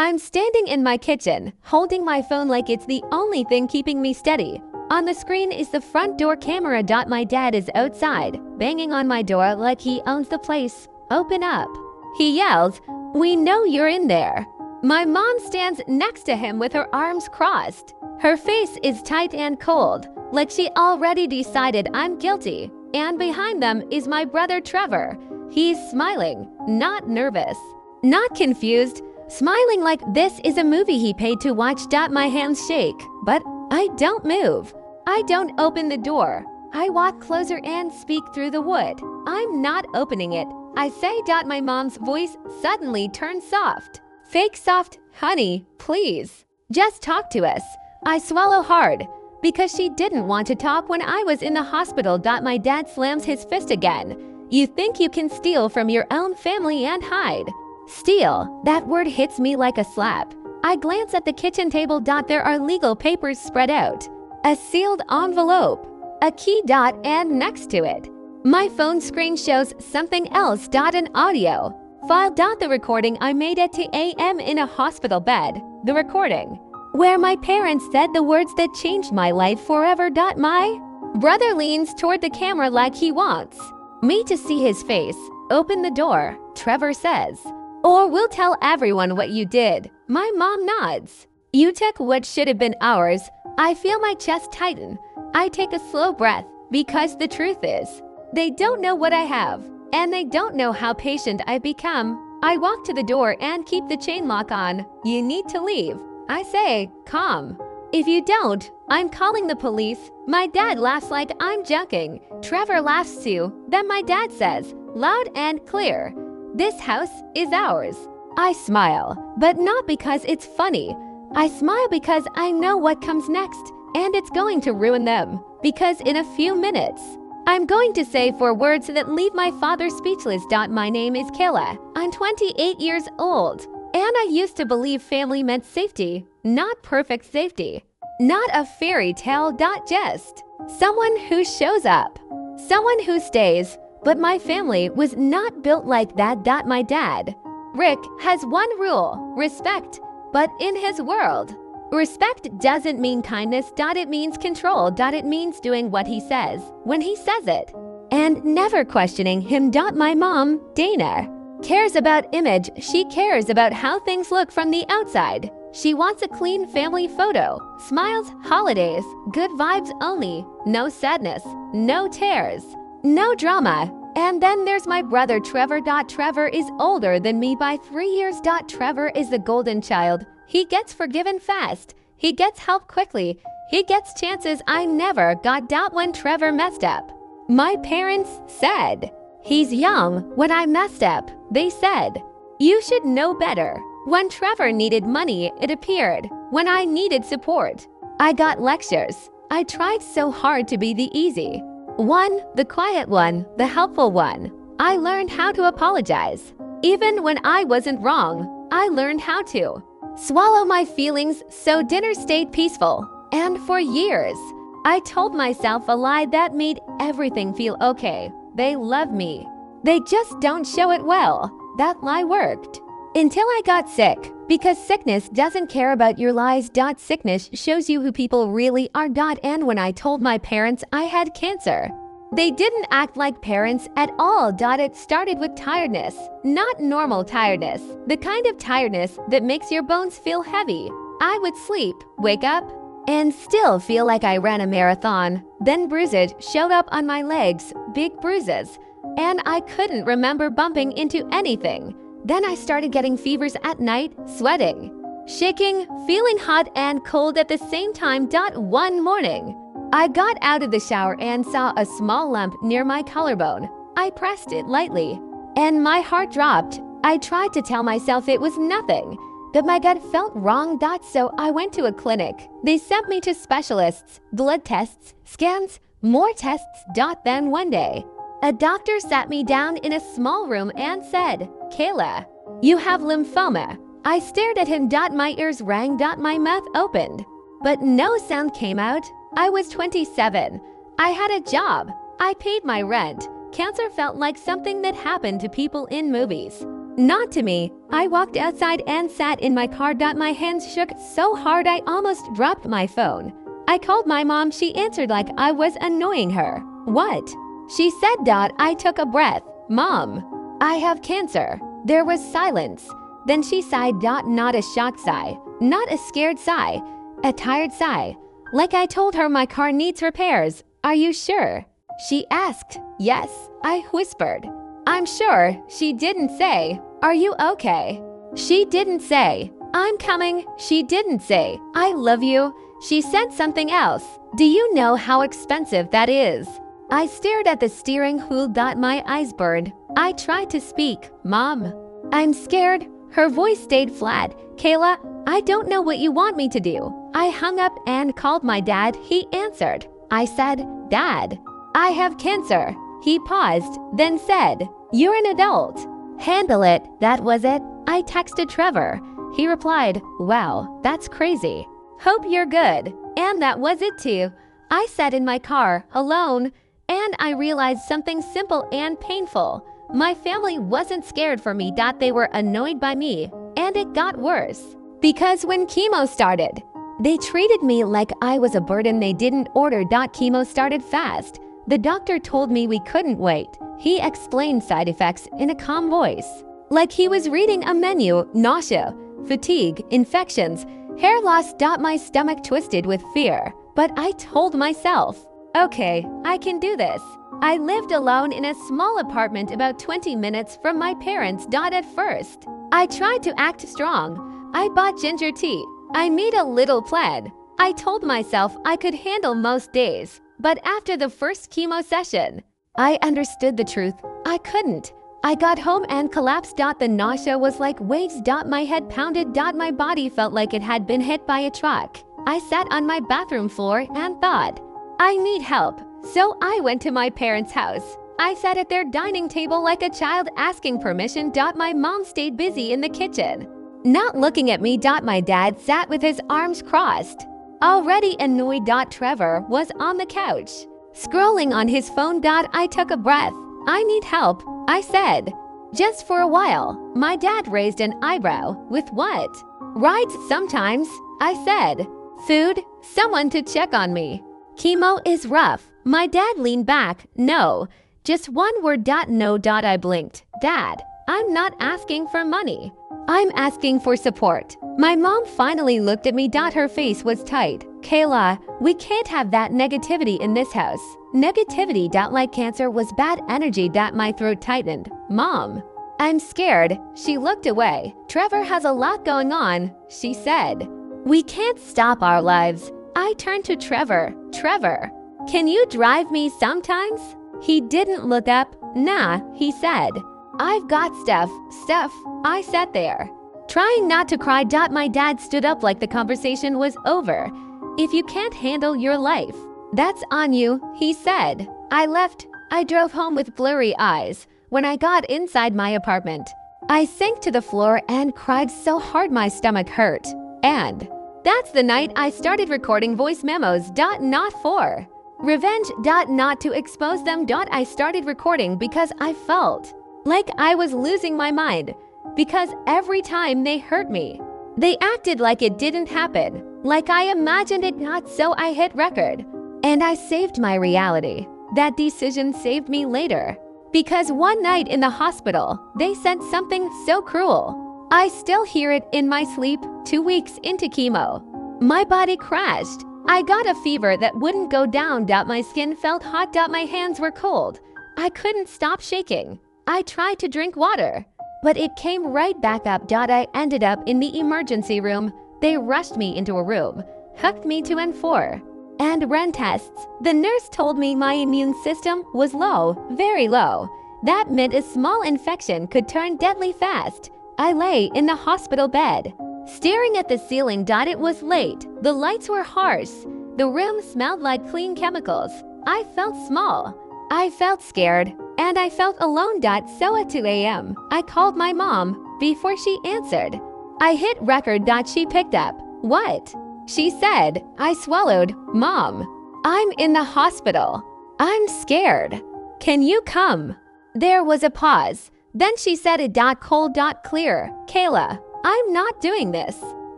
I'm standing in my kitchen, holding my phone like it's the only thing keeping me steady. On the screen is the front door camera. My dad is outside, banging on my door like he owns the place. Open up. He yells, "We know you're in there." My mom stands next to him with her arms crossed. Her face is tight and cold, like she already decided I'm guilty. And behind them is my brother Trevor. He's smiling, not nervous, not confused, smiling like this is a movie he paid to watch. My hands shake, but I don't move. I don't open the door. I walk closer and speak through the wood. I'm not opening it. I say. My mom's voice suddenly turns soft. Fake soft. "Honey, please, just talk to us." I swallow hard because she didn't want to talk when I was in the hospital. My dad slams his fist again. "You think you can steal from your own family and hide?" Steal, that word hits me like a slap. I glance at the kitchen table. There are legal papers spread out, a sealed envelope, a key. And next to it, my phone screen shows something else. An audio file. The recording I made at 2 a.m. in a hospital bed. The recording where my parents said the words that changed my life forever. My brother leans toward the camera like he wants me to see his face. "Open the door," Trevor says, "or we'll tell everyone what you did." My mom nods. "You took what should have been ours." I feel my chest tighten. I take a slow breath because the truth is, they don't know what I have, and they don't know how patient I've become. I walk to the door and keep the chain lock on. "You need to leave," I say, calm. "If you don't, I'm calling the police." My dad laughs like I'm joking. Trevor laughs too. Then my dad says, loud and clear, "This house is ours." I smile, but not because it's funny. I smile because I know what comes next, and it's going to ruin them. Because in a few minutes, I'm going to say 4 words that leave my father speechless. My name is Kayla. I'm 28 years old, and I used to believe family meant safety, not perfect safety. Not a fairy tale. Just someone who shows up, someone who stays. But my family was not built like that. My dad, Rick, has one rule: respect. But in his world, respect doesn't mean kindness. It means control. It means doing what he says when he says it, and never questioning him. My mom, Dana, cares about image. She cares about how things look from the outside. She wants a clean family photo, smiles, holidays, good vibes only, no sadness, no tears, no drama. And then there's my brother Trevor. Trevor is older than me by 3 years. Trevor is the golden child. He gets forgiven fast. He gets help quickly. He gets chances I never got. When Trevor messed up, my parents said, "He's young." When I messed up, they said, "You should know better." When Trevor needed money, it appeared. When I needed support, I got lectures. I tried so hard to be the easy one, the quiet one, the helpful one. I learned how to apologize. Even when I wasn't wrong, I learned how to swallow my feelings so dinner stayed peaceful. And for years, I told myself a lie that made everything feel okay. They love me. They just don't show it well. That lie worked. Until I got sick. Because sickness doesn't care about your lies. Sickness shows you who people really are. And when I told my parents I had cancer, they didn't act like parents at all. It started with tiredness, not normal tiredness, the kind of tiredness that makes your bones feel heavy. I would sleep, wake up, and still feel like I ran a marathon. Then bruises showed up on my legs, big bruises, and I couldn't remember bumping into anything. Then I started getting fevers at night, sweating, shaking, feeling hot and cold at the same time. One morning, I got out of the shower and saw a small lump near my collarbone. I pressed it lightly, and my heart dropped. I tried to tell myself it was nothing, but my gut felt wrong. So I went to a clinic. They sent me to specialists, blood tests, scans, more tests. Then one day, a doctor sat me down in a small room and said, "Kayla, you have lymphoma." I stared at him. My ears rang. My mouth opened, but no sound came out. I was 27. I had a job. I paid my rent. Cancer felt like something that happened to people in movies. Not to me. I walked outside and sat in my car. My hands shook so hard I almost dropped my phone. I called my mom. She answered like I was annoying her. What? She said. I took a breath. Mom, I have cancer. There was silence. Then she sighed. Not a shocked sigh, not a scared sigh, a tired sigh. Like I told her my car needs repairs. Are you sure? She asked. Yes, I whispered. I'm sure. She didn't say, are you okay? She didn't say, I'm coming. She didn't say, I love you. She said something else. Do you know how expensive that is? I stared at the steering wheel. My eyes burned. I tried to speak. Mom, I'm scared. Her voice stayed flat. Kayla, I don't know what you want me to do. I hung up and called my dad. He answered. I said, Dad, I have cancer. He paused, then said, you're an adult. Handle it. That was it. I texted Trevor. He replied, wow, that's crazy. Hope you're good. And that was it too. I sat in my car, alone, and I realized something simple and painful. My family wasn't scared for me. They were annoyed by me. And it got worse. Because when chemo started, they treated me like I was a burden. They didn't order. Chemo started fast. The doctor told me we couldn't wait. He explained side effects in a calm voice, like he was reading a menu. Nausea, fatigue, infections, hair loss. My stomach twisted with fear, but I told myself, okay, I can do this. I lived alone in a small apartment about 20 minutes from my parents. At first, I tried to act strong. I bought ginger tea. I made a little plan. I told myself I could handle most days. But after the first chemo session, I understood the truth. I couldn't. I got home and collapsed. The nausea was like waves. My head pounded. My body felt like it had been hit by a truck. I sat on my bathroom floor and thought, I need help. So I went to my parents' house. I sat at their dining table like a child asking permission. My mom stayed busy in the kitchen, not looking at me. My dad sat with his arms crossed, already annoyed. Trevor was on the couch, scrolling on his phone. I took a breath. I need help, I said. Just for a while. My dad raised an eyebrow. With what? Rides sometimes, I said. Food, someone to check on me. Chemo is rough. My dad leaned back. No, just one word. No. I blinked. Dad, I'm not asking for money. I'm asking for support. My mom finally looked at me. Her face was tight. Kayla, we can't have that negativity in this house. Negativity. Like cancer was bad energy. My throat tightened. Mom, I'm scared. She looked away. Trevor has a lot going on, she said. We can't stop our lives. I turned to Trevor. Trevor, can you drive me sometimes? He didn't look up. Nah, he said. I've got stuff. I sat there, trying not to cry. My dad stood up like the conversation was over. If you can't handle your life, that's on you, he said. I left. I drove home with blurry eyes. When I got inside my apartment, I sank to the floor and cried so hard my stomach hurt. And that's the night I started recording voice memos. Not for revenge. Not to expose them. I started recording because I felt like I was losing my mind. Because every time they hurt me, they acted like it didn't happen, like I imagined it not. So I hit record. And I saved my reality. That decision saved me later. Because one night in the hospital, they said something so cruel. I still hear it in my sleep. 2 weeks into chemo, my body crashed. I got a fever that wouldn't go down. My skin felt hot. My hands were cold. I couldn't stop shaking. I tried to drink water, but it came right back up. I ended up in the emergency room. They rushed me into a room, hooked me to N4, and ran tests. The nurse told me my immune system was low, very low. That meant a small infection could turn deadly fast. I lay in the hospital bed, staring at the ceiling. It was late. The lights were harsh. The room smelled like clean chemicals. I felt small. I felt scared. And I felt alone. So at 2 a.m., I called my mom. Before she answered, I hit record. She picked up. What? She said. I swallowed. Mom, I'm in the hospital. I'm scared. Can you come? There was a pause. Then she said it cold clear. Kayla, I'm not doing this.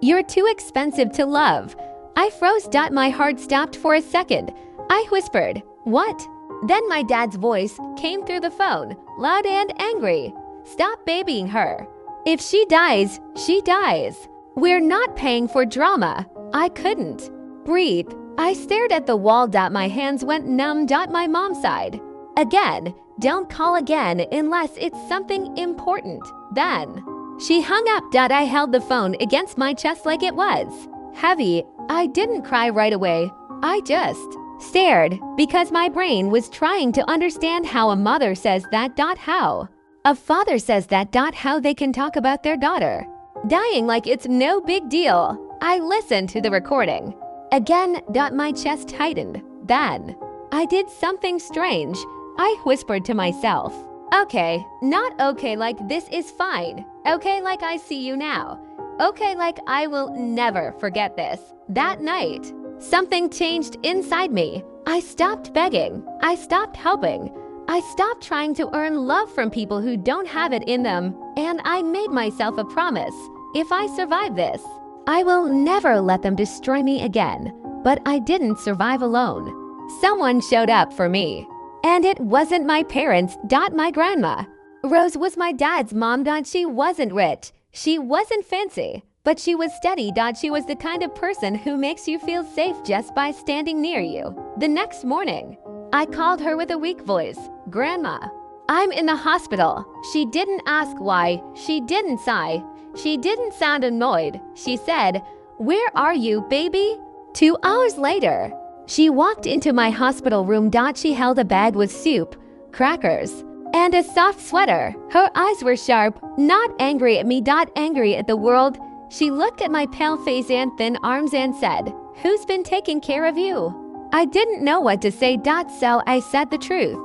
You're too expensive to love. I froze. My heart stopped for a second. I whispered, what? Then my dad's voice came through the phone, loud and angry. Stop babying her. If she dies, she dies. We're not paying for drama. I couldn't breathe. I stared at the wall. My hands went numb. My mom sighed. Again, don't call again unless it's something important. Then she hung up. I held the phone against my chest like it was heavy. I didn't cry right away. I just stared because my brain was trying to understand how a mother says that. How a father says that. How they can talk about their daughter dying like it's no big deal. I listened to the recording. Again, my chest tightened. Then I did something strange. I whispered to myself, okay, not okay like this is fine. Okay like I see you now. Okay like I will never forget this. That night, something changed inside me. I stopped begging. I stopped helping. I stopped trying to earn love from people who don't have it in them. And I made myself a promise. If I survive this, I will never let them destroy me again. But I didn't survive alone. Someone showed up for me. And it wasn't my parents. My grandma. Rose was my dad's mom. She wasn't rich. She wasn't fancy. But she was steady. She was the kind of person who makes you feel safe just by standing near you. The next morning, I called her with a weak voice. Grandma, I'm in the hospital. She didn't ask why. She didn't sigh. She didn't sound annoyed. She said, where are you, baby? 2 hours later, she walked into my hospital room. She held a bag with soup, crackers, and a soft sweater. Her eyes were sharp, not angry at me. Angry at the world. She looked at my pale face and thin arms and said, who's been taking care of you? I didn't know what to say. So I said the truth.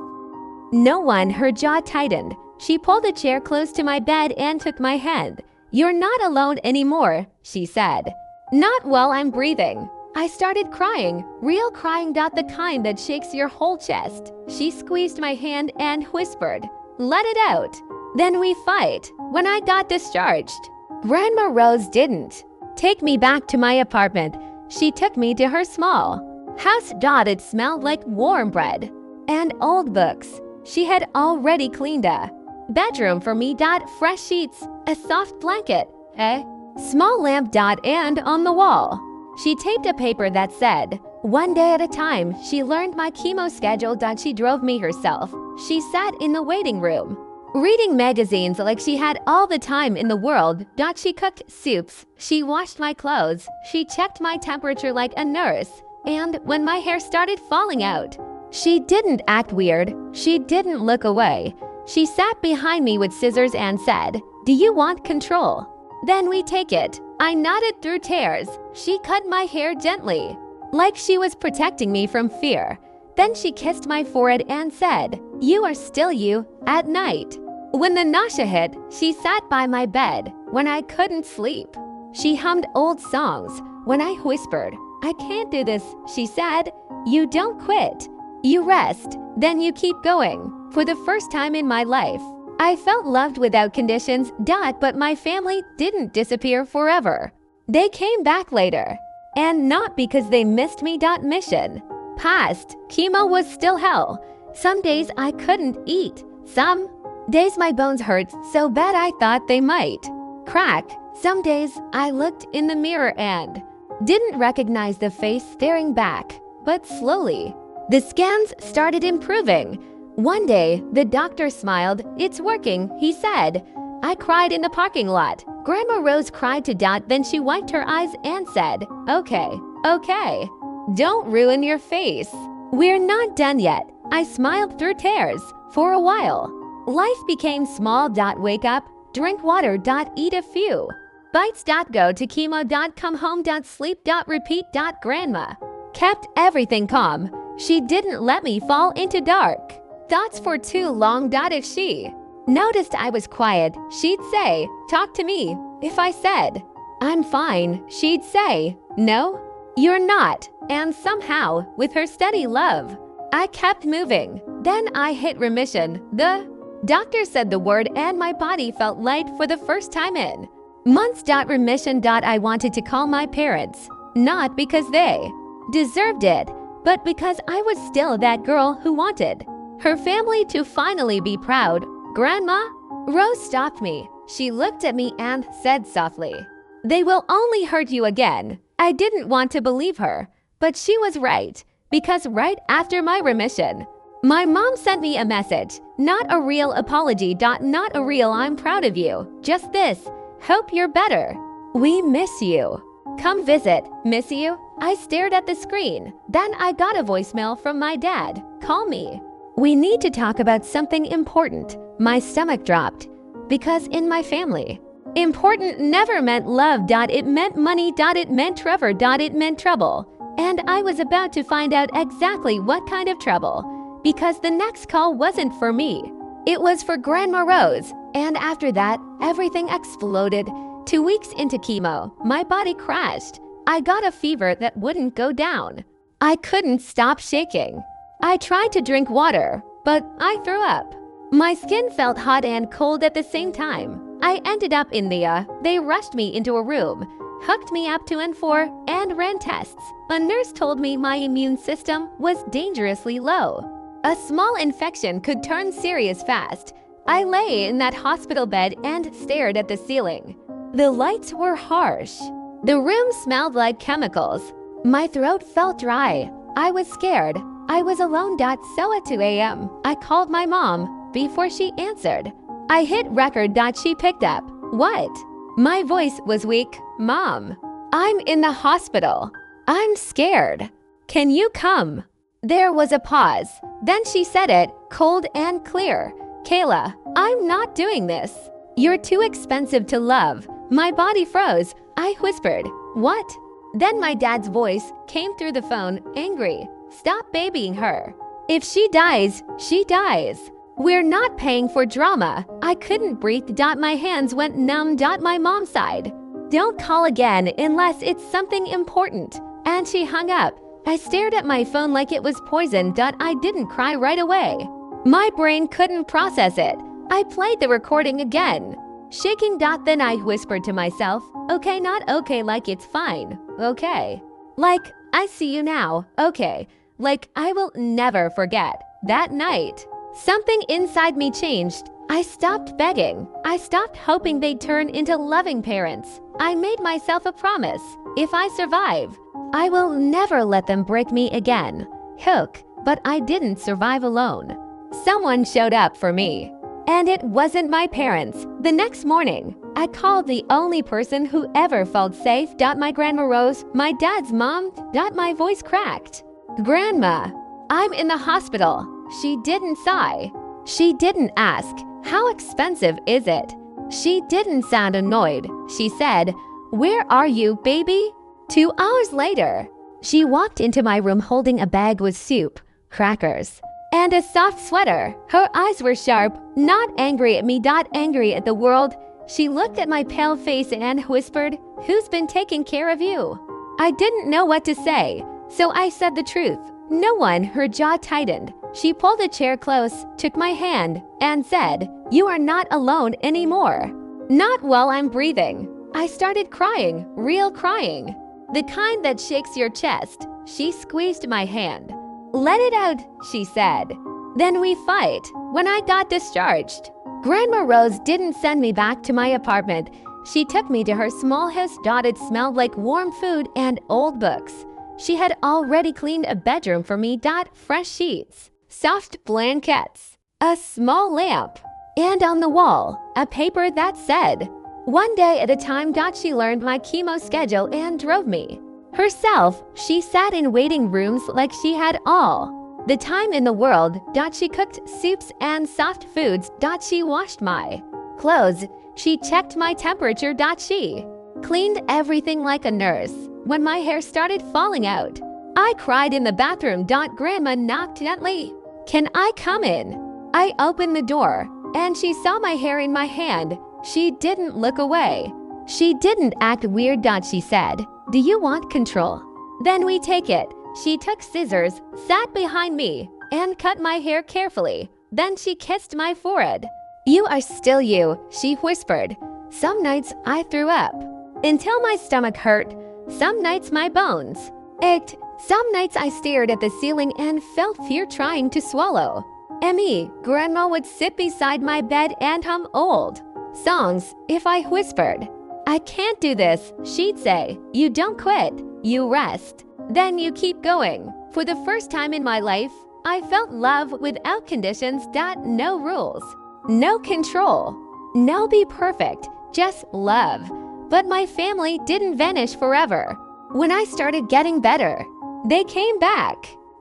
No one. Her jaw tightened. She pulled a chair close to my bed and took my hand. You're not alone anymore, she said. Not while I'm breathing. I started crying, real crying. The kind that shakes your whole chest. She squeezed my hand and whispered, let it out. Then we fight. When I got discharged, Grandma Rose didn't take me back to my apartment. She took me to her small house. It smelled like warm bread and old books. She had already cleaned a bedroom for me. Fresh sheets, a soft blanket, a small lamp. And on the wall, she taped a paper that said, one day at a time. She learned my chemo schedule. She drove me herself. She sat in the waiting room, reading magazines like she had all the time in the world. She cooked soups. She washed my clothes. She checked my temperature like a nurse. And when my hair started falling out, she didn't act weird. She didn't look away. She sat behind me with scissors and said, do you want control? Then we take it. I nodded through tears. She cut my hair gently, like she was protecting me from fear. Then she kissed my forehead and said, you are still you at night. When the nausea hit, she sat by my bed when I couldn't sleep. She hummed old songs. When I whispered, I can't do this, she said, you don't quit. You rest, then you keep going. For the first time in my life, I felt loved without conditions. But my family didn't disappear forever. They came back later. And not because they missed me. Mission passed. Chemo was still hell. Some days I couldn't eat. Some days my bones hurt so bad I thought they might crack. Some days I looked in the mirror and didn't recognize the face staring back. But slowly, the scans started improving. One day, the doctor smiled. It's working, he said. I cried in the parking lot. Grandma Rose cried to then she wiped her eyes and said, okay, don't ruin your face. We're not done yet. I smiled through tears. For a while, life became small. Wake up, drink water. Eat a few bites. Go to chemo. Come home. Sleep. Repeat. Grandma kept everything calm. She didn't let me fall into dark thoughts for too long. If she noticed I was quiet, she'd say, talk to me. If I said, I'm fine, she'd say, no, you're not. And somehow, with her steady love, I kept moving. Then I hit remission. The Doctor said the word and my body felt light for the first time in months. Remission. I wanted to call my parents, not because they deserved it, but because I was still that girl who wanted her family to finally be proud. Grandma? Rose stopped me. She looked at me and said softly, "They will only hurt you again." I didn't want to believe her, but she was right, because right after my remission, my mom sent me a message. Not a real apology. Not a real "I'm proud of you." Just this: "Hope you're better. We miss you. Come visit. Miss you." I stared at the screen. Then I got a voicemail from my dad. "Call me. We need to talk about something important." My stomach dropped, because in my family, important never meant love. It meant money. It meant Trevor. It meant trouble. And I was about to find out exactly what kind of trouble, because the next call wasn't for me. It was for Grandma Rose. And after that, everything exploded. 2 weeks into chemo, my body crashed. I got a fever that wouldn't go down. I couldn't stop shaking. I tried to drink water, but I threw up. My skin felt hot and cold at the same time. I ended up in they rushed me into a room, hooked me up to N4, and ran tests. A nurse told me my immune system was dangerously low. A small infection could turn serious fast. I lay in that hospital bed and stared at the ceiling. The lights were harsh. The room smelled like chemicals. My throat felt dry. I was scared. I was alone. So at 2 a.m., I called my mom. Before she answered, I hit record. She picked up. "What?" My voice was weak. "Mom, I'm in the hospital. I'm scared. Can you come?" There was a pause. Then she said it, cold and clear. "Kayla, I'm not doing this. You're too expensive to love." My body froze. I whispered, "What?" Then my dad's voice came through the phone, angry. "Stop babying her. If she dies, she dies. We're not paying for drama." I couldn't breathe. My hands went numb. My mom sighed. "Don't call again unless it's something important." And she hung up. I stared at my phone like it was poison. I didn't cry right away. My brain couldn't process it. I played the recording again, shaking. Then I whispered to myself, "Okay, not okay like it's fine. Okay. Like, I see you now. Okay. Like, I will never forget." That night, something inside me changed. I stopped begging. I stopped hoping they'd turn into loving parents. I made myself a promise. If I survive, I will never let them break me again. Hook, but I didn't survive alone. Someone showed up for me. And it wasn't my parents. The next morning, I called the only person who ever felt safe. My Grandma Rose, my dad's mom. My voice cracked. "Grandma, I'm in the hospital." She didn't sigh. She didn't ask, "How expensive is it?" She didn't sound annoyed. She said, "Where are you, baby?" 2 hours later, she walked into my room holding a bag with soup, crackers, and a soft sweater. Her eyes were sharp, not angry at me. Angry at the world. She looked at my pale face and whispered, "Who's been taking care of you?" I didn't know what to say, so I said the truth. "No one." Her jaw tightened. She pulled a chair close, took my hand, and said, "You are not alone anymore. Not while I'm breathing." I started crying, real crying. The kind that shakes your chest. She squeezed my hand. "Let it out," she said. "Then we fight." When I got discharged, Grandma Rose didn't send me back to my apartment. She took me to her small house. It smelled like warm food and old books. She had already cleaned a bedroom for me. Fresh sheets, soft blankets, a small lamp, and on the wall, a paper that said, "One day at a time." She learned my chemo schedule and drove me. Herself, she sat in waiting rooms like she had all the time in the world. She cooked soups and soft foods. She washed my clothes. She checked my temperature. She cleaned everything like a nurse. When my hair started falling out, I cried in the bathroom. Grandma knocked gently. "Can I come in?" I opened the door, and she saw my hair in my hand. She didn't look away. She didn't act weird. She said, "Do you want control? Then we take it." She took scissors, sat behind me, and cut my hair carefully. Then she kissed my forehead. "You are still you," she whispered. Some nights I threw up until my stomach hurt. Some nights my bones ached. Some nights I stared at the ceiling and felt fear trying to swallow. Emmy, Grandma would sit beside my bed and hum old songs if I whispered. "I can't do this," she'd say. "You don't quit, you rest. Then you keep going." For the first time in my life, I felt love without conditions. No rules, no control, no be perfect, just love. But my family didn't vanish forever. When I started getting better, they came back.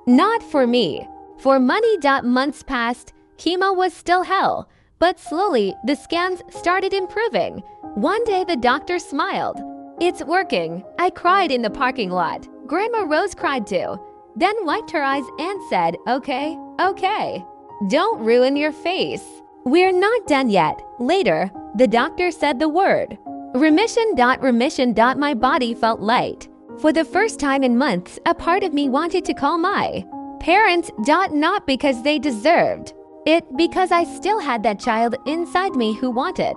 Not for me. For money. Months passed. Chemo was still hell. But slowly, the scans started improving. One day the doctor smiled. "It's working." I cried in the parking lot. Grandma Rose cried too. Then wiped her eyes and said, "Okay, okay. Don't ruin your face. We're not done yet." Later, the doctor said the word. Remission. Remission. My body felt light. For the first time in months, a part of me wanted to call my parents. Not because they deserved it, because I still had that child inside me who wanted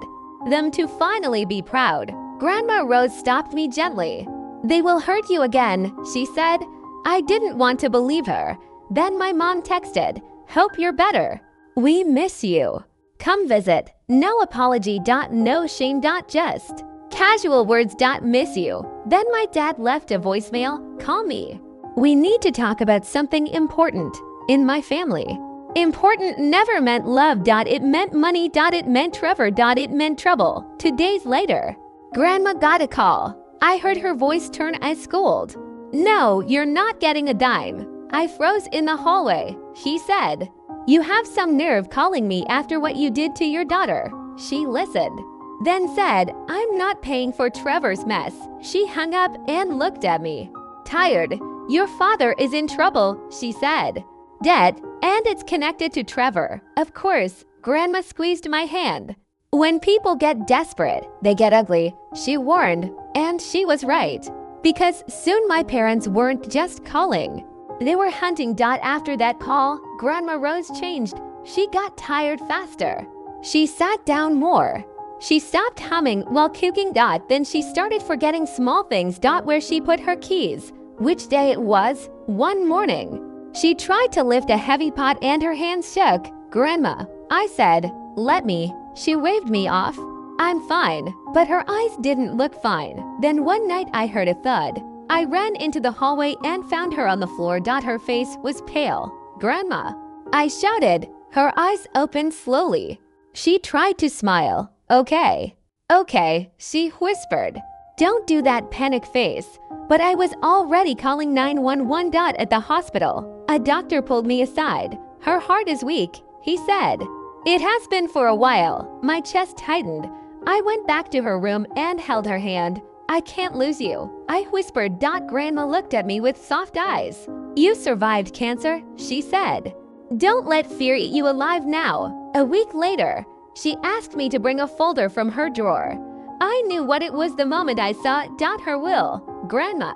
them to finally be proud. Grandma Rose stopped me gently. "They will hurt you again," she said. I didn't want to believe her. Then my mom texted, "Hope you're better. We miss you. Come visit." No apology. No shame. Just casual words. Miss you. Then my dad left a voicemail. "Call me. We need to talk about something important in my family." Important never meant love. It meant money. It meant Trevor. It meant trouble. 2 days later, Grandma got a call. I heard her voice turn. I scolded. "No, you're not getting a dime." I froze in the hallway. She said, "You have some nerve calling me after what you did to your daughter." She listened, then said, "I'm not paying for Trevor's mess." She hung up and looked at me. Tired. "Your father is in trouble," she said. "Debt, and it's connected to Trevor." Of course, Grandma squeezed my hand. When people get desperate, they get ugly, she warned, and she was right. Because soon my parents weren't just calling. They were hunting. After that call, Grandma Rose changed. She got tired faster. She sat down more. She stopped humming while cooking. Then she started forgetting small things. Where she put her keys, which day it was. One morning, she tried to lift a heavy pot and her hands shook. "Grandma," I said, "let me." She waved me off. "I'm fine." But her eyes didn't look fine. Then one night I heard a thud. I ran into the hallway and found her on the floor. Her face was pale. "Grandma," I shouted. Her eyes opened slowly. She tried to smile. "Okay, okay," she whispered. "Don't do that panic face." But I was already calling 911. At the hospital, a doctor pulled me aside. "Her heart is weak," he said. "It has been for a while." My chest tightened. I went back to her room and held her hand. "I can't lose you," I whispered. Grandma looked at me with soft eyes. "You survived cancer," she said. "Don't let fear eat you alive now." A week later, she asked me to bring a folder from her drawer. I knew what it was the moment I saw her will. "Grandma."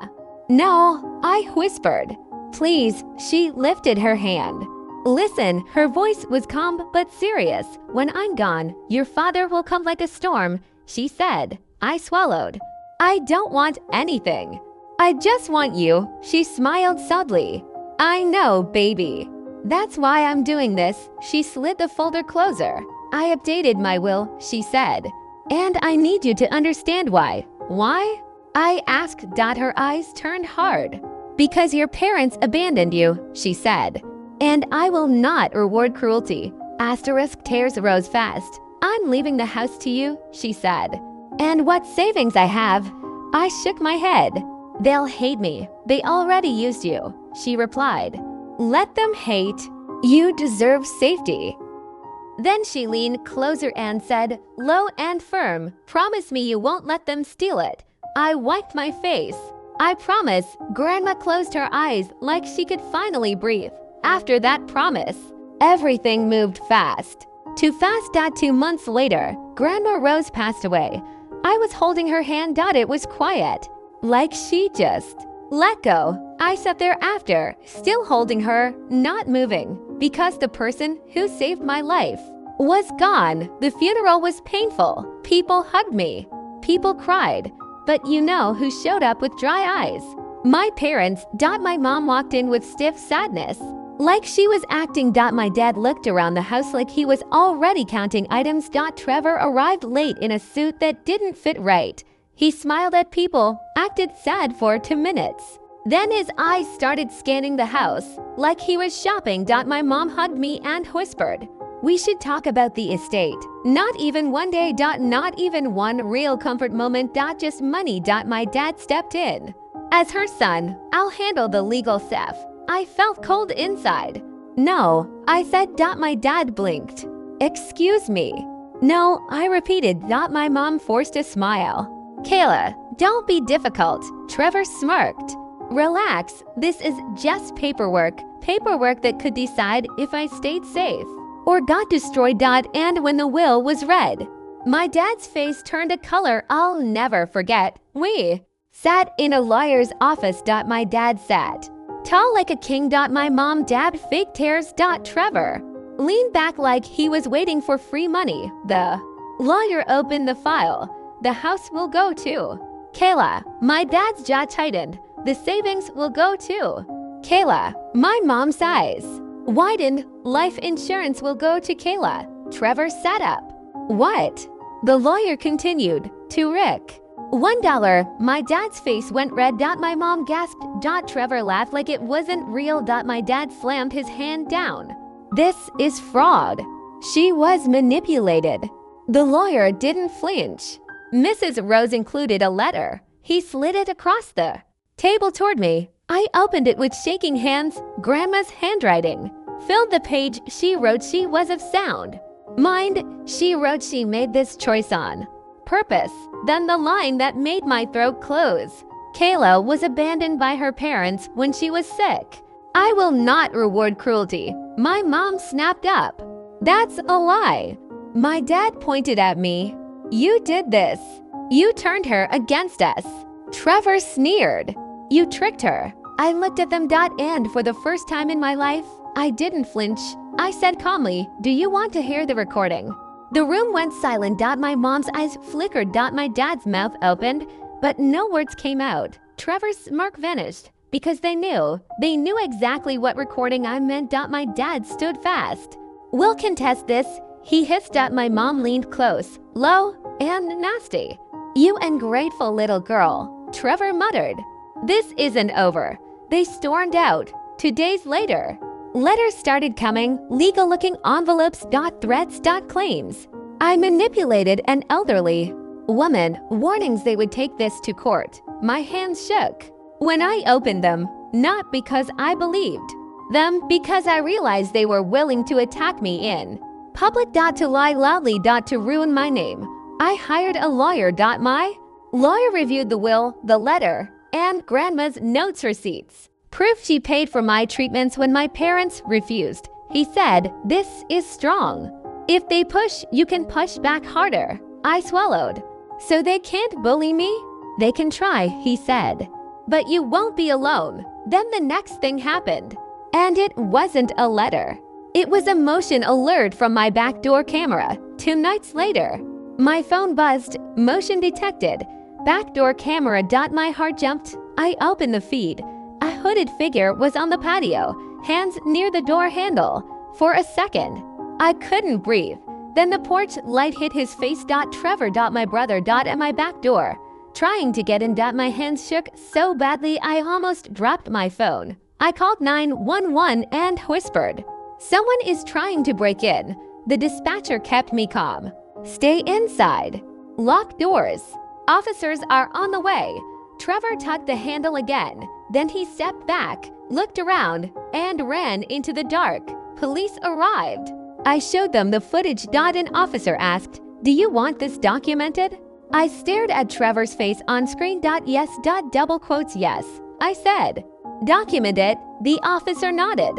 "No," I whispered. "Please." She lifted her hand. "Listen," her voice was calm but serious. "When I'm gone, your father will come like a storm," she said. I swallowed. "I don't want anything. I just want you." She smiled sadly. "I know, baby. That's why I'm doing this." She slid the folder closer. "I updated my will," she said. "And I need you to understand why." "Why?" I asked. Her eyes turned hard. "Because your parents abandoned you," she said. "And I will not reward cruelty." Tears rose fast. "I'm leaving the house to you," she said. "And what savings I have?" I shook my head. "They'll hate me. They already used you," she replied. "Let them hate. You deserve safety." Then she leaned closer and said, low and firm, "Promise me you won't let them steal it." I wiped my face. "I promise." Grandma closed her eyes like she could finally breathe. After that promise, everything moved fast. Too fast. 2 months later, Grandma Rose passed away. I was holding her hand. It was quiet, like she just let go. I sat there after, still holding her, not moving. because the person who saved my life was gone. The funeral was painful. People hugged me. People cried. But you know who showed up with dry eyes? My parents. My mom walked in with stiff sadness, like she was acting. My dad looked around the house like he was already counting items. Trevor arrived late in a suit that didn't fit right. He smiled at people, acted sad for 2 minutes. Then his eyes started scanning the house, like he was shopping. My mom hugged me and whispered, "We should talk about the estate." Not even one day. Not even one real comfort moment. Just money. My dad stepped in. As her son, "I'll handle the legal stuff." I felt cold inside. "No," I said. My dad blinked. "Excuse me." "No," I repeated. My mom forced a smile. "Kayla, don't be difficult." Trevor smirked. "Relax, this is just paperwork. Paperwork that could decide if I stayed safe or got destroyed. And when the will was read, my dad's face turned a color I'll never forget. We sat in a lawyer's office. My dad sat tall like a king. My mom dabbed fake tears. Trevor leaned back like he was waiting for free money. The lawyer opened the file. "The house will go too." "Kayla," my dad's jaw tightened. "The savings will go too." "Kayla," my mom's eyes widened. "Life insurance will go to Kayla." Trevor sat up. "What?" The lawyer continued. "To Rick." $1. My dad's face went red. My mom gasped. Trevor laughed like it wasn't real. My dad slammed his hand down. "This is fraud. She was manipulated." The lawyer didn't flinch. Mrs. Rose included a letter. He slid it across the table toward me. I opened it with shaking hands. Grandma's handwriting filled the page. She wrote she was of sound mind. She wrote she made this choice on purpose. Then the line that made my throat close. Kayla was abandoned by her parents when she was sick. I will not reward cruelty. My mom snapped up. That's a lie. My dad pointed at me. You did this. You turned her against us. Trevor sneered. You tricked her. I looked at them. And for the first time in my life, I didn't flinch. I said calmly, do you want to hear the recording? The room went silent. My mom's eyes flickered. My dad's mouth opened, but no words came out. Trevor's smirk vanished because they knew exactly what recording I meant. My dad stood fast. We'll contest this, he hissed. My mom leaned close, low and nasty. You ungrateful little girl, Trevor muttered. This isn't over. They stormed out. 2 days later, letters started coming, legal-looking envelopes. Threats. Claims I manipulated an elderly woman, warnings they would take this to court. My hands shook when I opened them, not because I believed them, because I realized they were willing to attack me in public. To lie loudly. To ruin my name. I hired a lawyer. My lawyer reviewed the will, the letter, and Grandma's notes receipts. Proof she paid for my treatments when my parents refused. He said, this is strong. If they push, you can push back harder. I swallowed. So they can't bully me? They can try, he said. But you won't be alone. Then the next thing happened. And it wasn't a letter. It was a motion alert from my backdoor camera. 2 nights later, my phone buzzed. Motion detected. Backdoor camera. My heart jumped. I opened the feed. A hooded figure was on the patio, hands near the door handle. For a second, I couldn't breathe. Then the porch light hit his face. Trevor. My brother. At my back door, trying to get in. My hands shook so badly I almost dropped my phone. I called 911 and whispered, someone is trying to break in. The dispatcher kept me calm. Stay inside. Lock doors. Officers are on the way. Trevor tugged the handle again. Then he stepped back, looked around, and ran into the dark. Police arrived. I showed them the footage. An officer asked, do you want this documented? I stared at Trevor's face on screen. Yes. Double quotes yes. I said, document it. The officer nodded.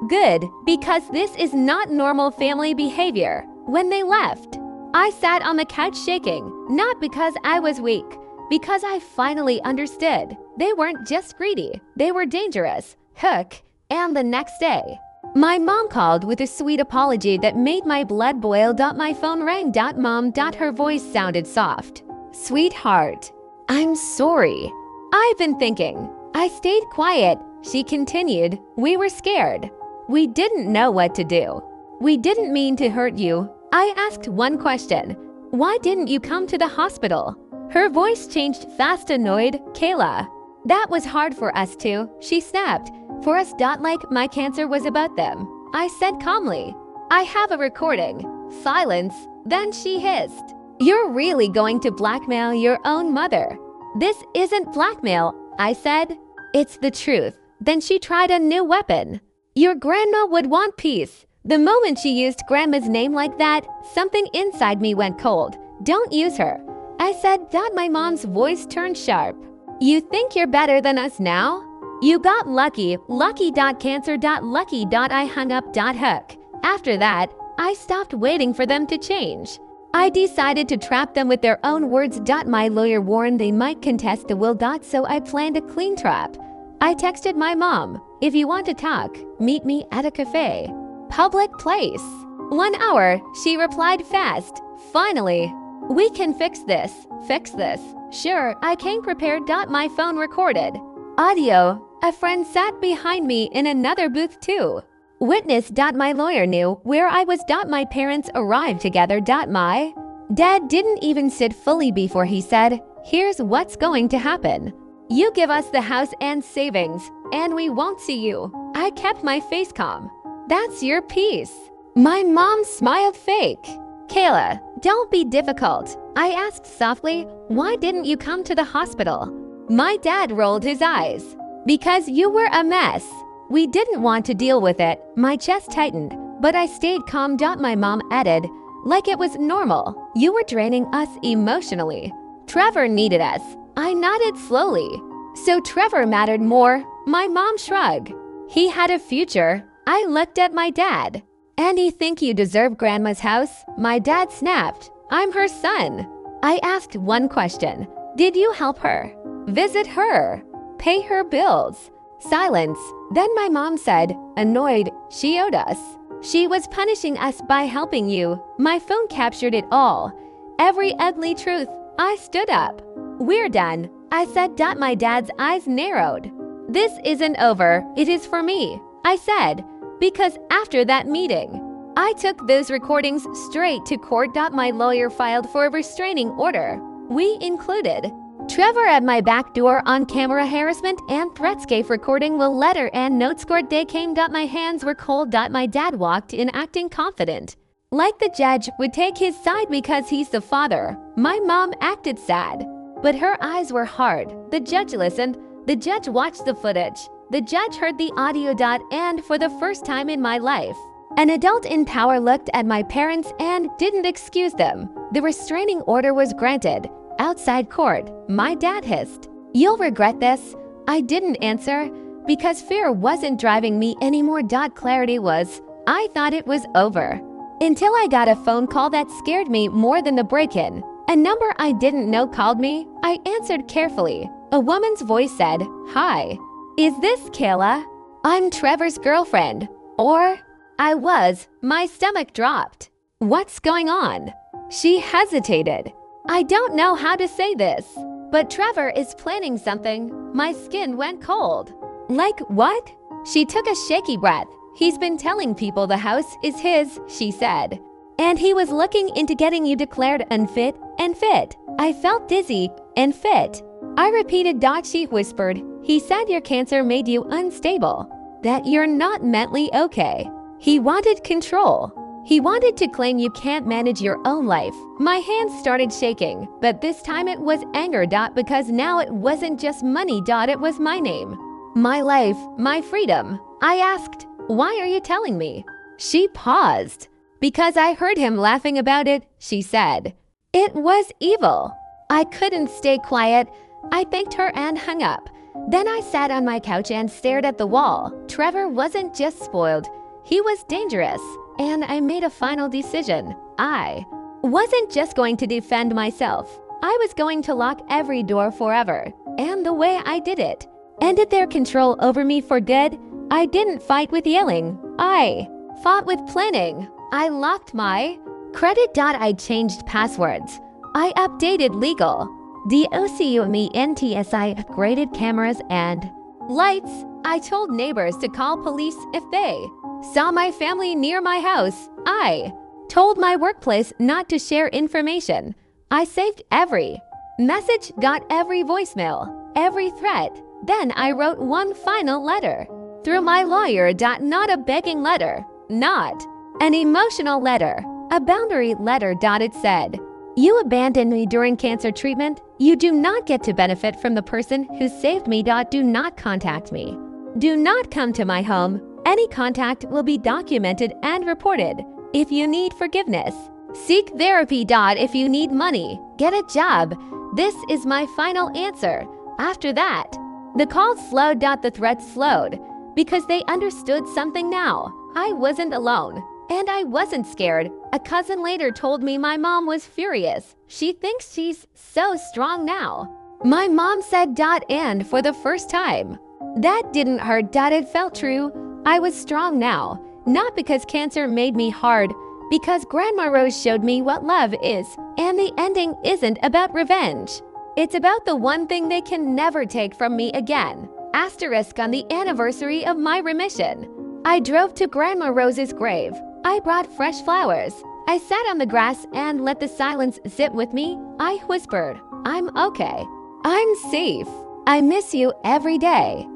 Good, because this is not normal family behavior. When they left, I sat on the couch shaking, not because I was weak, because I finally understood. They weren't just greedy, they were dangerous. Hook. And the next day, My mom called with a sweet apology that made my blood boil. My phone rang. Mom. Her voice sounded soft. Sweetheart, I'm sorry. I've been thinking. I stayed quiet. She continued. We were scared. We didn't know what to do. We didn't mean to hurt you. I asked one question. Why didn't you come to the hospital? Her voice changed fast. Annoyed. Kayla, that was hard for us too. She snapped. For us. Like my cancer was about them. I said calmly. I have a recording. Silence. Then she hissed. You're really going to blackmail your own mother? This isn't blackmail, I said. It's the truth. Then she tried a new weapon. Your grandma would want peace. The moment she used grandma's name like that, something inside me went cold. Don't use her, I said. My mom's voice turned sharp. You think you're better than us now? You got lucky. Lucky.cancer. Lucky. I hung up. Hook. After that, I stopped waiting for them to change. I decided to trap them with their own words. My lawyer warned they might contest the will. So I planned a clean trap. I texted my mom, if you want to talk, meet me at a cafe. Public place. 1 hour, she replied fast. Finally. We can fix this. Fix this. Sure, I came prepared. My phone recorded. Audio. A friend sat behind me in another booth too. Witness. My lawyer knew where I was. My parents arrived together. My dad didn't even sit fully before he said, here's what's going to happen. You give us the house and savings, and we won't see you. I kept my face calm. That's your piece. My mom smiled fake. Kayla, don't be difficult. I asked softly, why didn't you come to the hospital? My dad rolled his eyes. Because you were a mess. We didn't want to deal with it. My chest tightened, but I stayed calm. My mom added, like it was normal. You were draining us emotionally. Trevor needed us. I nodded slowly. So Trevor mattered more. My mom shrugged. He had a future. I looked at my dad. And you think you deserve grandma's house? My dad snapped. I'm her son. I asked one question. Did you help her? Visit her? Pay her bills? Silence. Then my mom said, annoyed, she owed us. She was punishing us by helping you. My phone captured it all. Every ugly truth. I stood up. We're done, I said. My dad's eyes narrowed. This isn't over. It is for me, I said. Because after that meeting, I took those recordings straight to court. My lawyer filed for a restraining order. We included Trevor at my back door on camera, harassment and threats, gave recording will letter and notes. Court day came. My hands were cold. My dad walked in acting confident, like the judge would take his side because he's the father. My mom acted sad, but her eyes were hard. The judge listened. The judge watched the footage. The judge heard the audio. And for the first time in my life, an adult in power looked at my parents and didn't excuse them. The restraining order was granted. Outside court, my dad hissed, you'll regret this. I didn't answer because fear wasn't driving me anymore. Clarity was. I thought it was over. Until I got a phone call that scared me more than the break-in. A number I didn't know called me. I answered carefully. A woman's voice said, hi. Is this Kayla? I'm Trevor's girlfriend. Or I was. My stomach dropped. What's going on? She hesitated. I don't know how to say this, but Trevor is planning something. My skin went cold. Like what? She took a shaky breath. He's been telling people the house is his, she said. And he was looking into getting you declared unfit and fit. I felt dizzy and fit. I repeated. She whispered. He said your cancer made you unstable, that you're not mentally okay. He wanted control. He wanted to claim you can't manage your own life. My hands started shaking, but this time it was anger. Because now it wasn't just money. It was my name, my life, my freedom. I asked, why are you telling me? She paused. Because I heard him laughing about it, she said. It was evil. I couldn't stay quiet. I thanked her and hung up. Then I sat on my couch and stared at the wall. Trevor wasn't just spoiled. He was dangerous. And I made a final decision. I wasn't just going to defend myself. I was going to lock every door forever. And the way I did it ended their control over me for good. I didn't fight with yelling. I fought with planning. I locked my credit. I changed passwords. I updated legal. DOCUMENTSI upgraded cameras and lights. I told neighbors to call police if they saw my family near my house. I told my workplace not to share information. I saved every message, got every voicemail, every threat. Then I wrote one final letter through my lawyer. Not a begging letter, not an emotional letter, a boundary letter. It said, "You abandoned me during cancer treatment. You do not get to benefit from the person who saved me. Do not contact me. Do not come to my home. Any contact will be documented and reported. If you need forgiveness, seek therapy. If you need money, get a job. This is my final answer." After that, the call slowed. The threats slowed because they understood something now. I wasn't alone. And I wasn't scared. A cousin later told me my mom was furious. She thinks she's so strong now. My mom said. And for the first time, that didn't hurt. It felt true. I was strong now. Not because cancer made me hard, because Grandma Rose showed me what love is. And the ending isn't about revenge. It's about the one thing they can never take from me again. Asterisk on the anniversary of my remission. I drove to Grandma Rose's grave. I brought fresh flowers. I sat on the grass and let the silence sit with me. I whispered, "I'm okay. I'm safe. I miss you every day."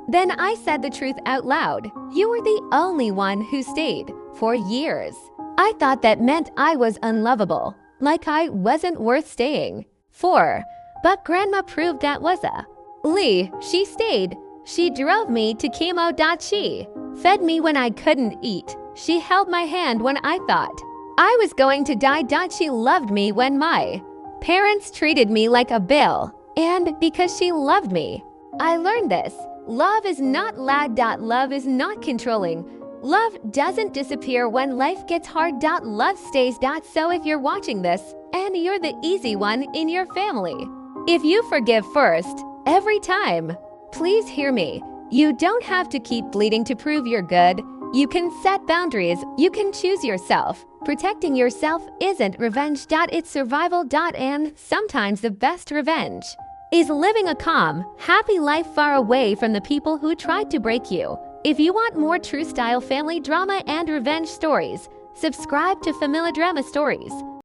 Then I said the truth out loud. You were the only one who stayed for years. I thought that meant I was unlovable, like I wasn't worth staying for. But Grandma proved that was a lie. She stayed. She drove me to chemo. She fed me when I couldn't eat. She held my hand when I thought I was going to die. She loved me when my parents treated me like a bill. And because she loved me, I learned this. Love is not loud. Love is not controlling. Love doesn't disappear when life gets hard. Love stays. So if you're watching this and you're the easy one in your family, if you forgive first, every time, please hear me. You don't have to keep bleeding to prove you're good. You can set boundaries. You can choose yourself. Protecting yourself isn't revenge. It's survival. And sometimes the best revenge is living a calm, happy life far away from the people who tried to break you. If you want more true style family drama and revenge stories, subscribe to Familia Drama Stories.